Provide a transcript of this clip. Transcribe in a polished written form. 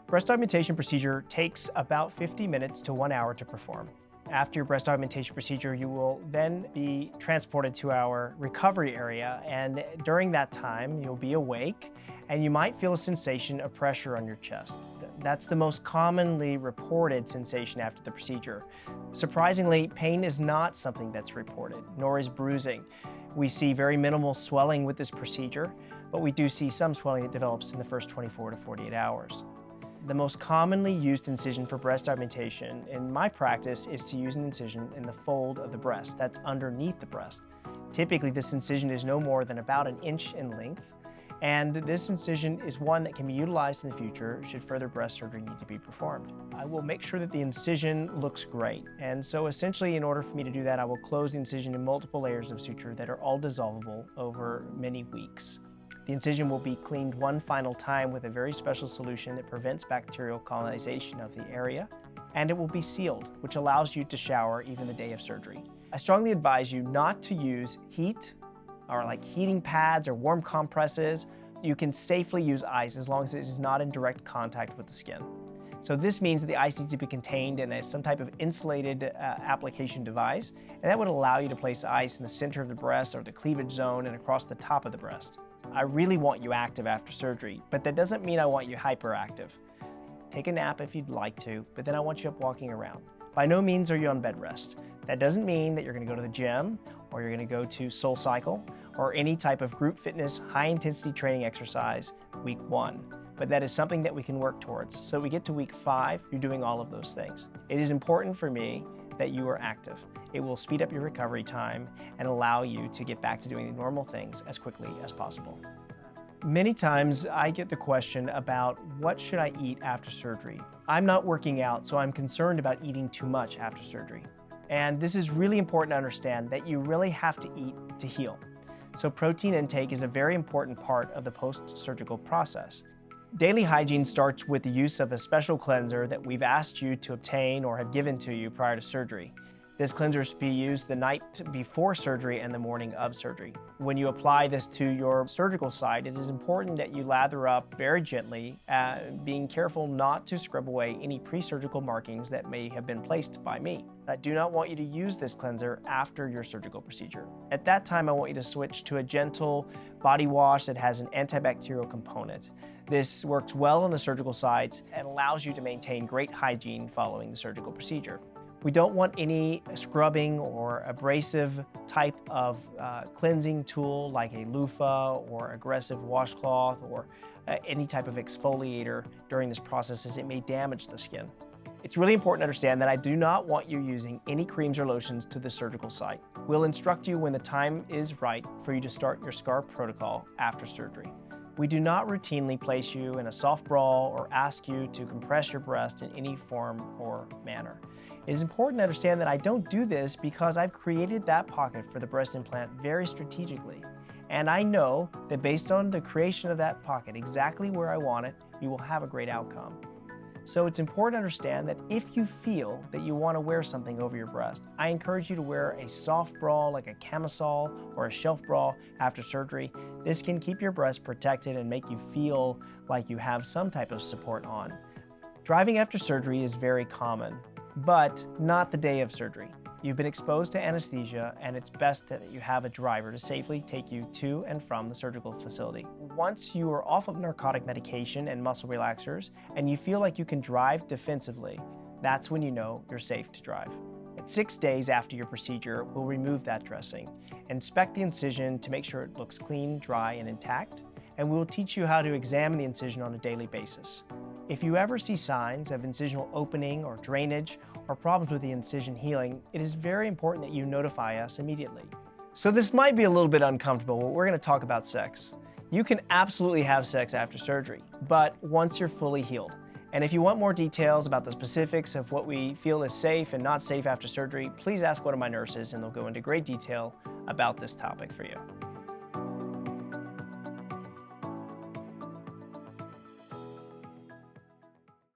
Breast augmentation procedure takes about 50 minutes to 1 hour to perform. After your breast augmentation procedure, you will then be transported to our recovery area, and during that time, you'll be awake and you might feel a sensation of pressure on your chest. That's the most commonly reported sensation after the procedure. Surprisingly, pain is not something that's reported, nor is bruising. We see very minimal swelling with this procedure, but we do see some swelling that develops in the first 24 to 48 hours. The most commonly used incision for breast augmentation in my practice is to use an incision in the fold of the breast, that's underneath the breast. Typically, this incision is no more than about 1 inch in length, and this incision is one that can be utilized in the future should further breast surgery need to be performed. I will make sure that the incision looks great, and so essentially in order for me to do that, I will close the incision in multiple layers of suture that are all dissolvable over many weeks. The incision will be cleaned one final time with a very special solution that prevents bacterial colonization of the area, and it will be sealed, which allows you to shower even the day of surgery. I strongly advise you not to use heat or like heating pads or warm compresses. You can safely use ice as long as it is not in direct contact with the skin. So this means that the ice needs to be contained in some type of insulated application device, and that would allow you to place ice in the center of the breast or the cleavage zone and across the top of the breast. I really want you active after surgery, but that doesn't mean I want you hyperactive. Take a nap if you'd like to, but then I want you up walking around. By no means are you on bed rest. That doesn't mean that you're going to go to the gym or you're going to go to SoulCycle or any type of group fitness, high-intensity training exercise week 1. But that is something that we can work towards. So we get to week 5, you're doing all of those things. It is important for me that you are active. It will speed up your recovery time and allow you to get back to doing the normal things as quickly as possible. Many times I get the question about what should I eat after surgery? I'm not working out, so I'm concerned about eating too much after surgery. And this is really important to understand that you really have to eat to heal. So protein intake is a very important part of the post-surgical process. Daily hygiene starts with the use of a special cleanser that we've asked you to obtain or have given to you prior to surgery. This cleanser is to be used the night before surgery and the morning of surgery. When you apply this to your surgical site, it is important that you lather up very gently, being careful not to scrub away any pre-surgical markings that may have been placed by me. I do not want you to use this cleanser after your surgical procedure. At that time, I want you to switch to a gentle body wash that has an antibacterial component. This works well on the surgical sites and allows you to maintain great hygiene following the surgical procedure. We don't want any scrubbing or abrasive type of cleansing tool like a loofah or aggressive washcloth or any type of exfoliator during this process, as it may damage the skin. It's really important to understand that I do not want you using any creams or lotions to the surgical site. We'll instruct you when the time is right for you to start your scar protocol after surgery. We do not routinely place you in a soft bra or ask you to compress your breast in any form or manner. It is important to understand that I don't do this because I've created that pocket for the breast implant very strategically. And I know that based on the creation of that pocket, exactly where I want it, you will have a great outcome. So it's important to understand that if you feel that you want to wear something over your breast, I encourage you to wear a soft bra like a camisole or a shelf bra after surgery. This can keep your breast protected and make you feel like you have some type of support on. Driving after surgery is very common, but not the day of surgery. You've been exposed to anesthesia, and it's best that you have a driver to safely take you to and from the surgical facility. Once you are off of narcotic medication and muscle relaxers, and you feel like you can drive defensively, that's when you know you're safe to drive. At 6 days after your procedure, we'll remove that dressing, inspect the incision to make sure it looks clean, dry, and intact, and we will teach you how to examine the incision on a daily basis. If you ever see signs of incisional opening or drainage or problems with the incision healing, it is very important that you notify us immediately. So this might be a little bit uncomfortable, but we're going to talk about sex. You can absolutely have sex after surgery, but once you're fully healed. And if you want more details about the specifics of what we feel is safe and not safe after surgery, please ask one of my nurses and they'll go into great detail about this topic for you.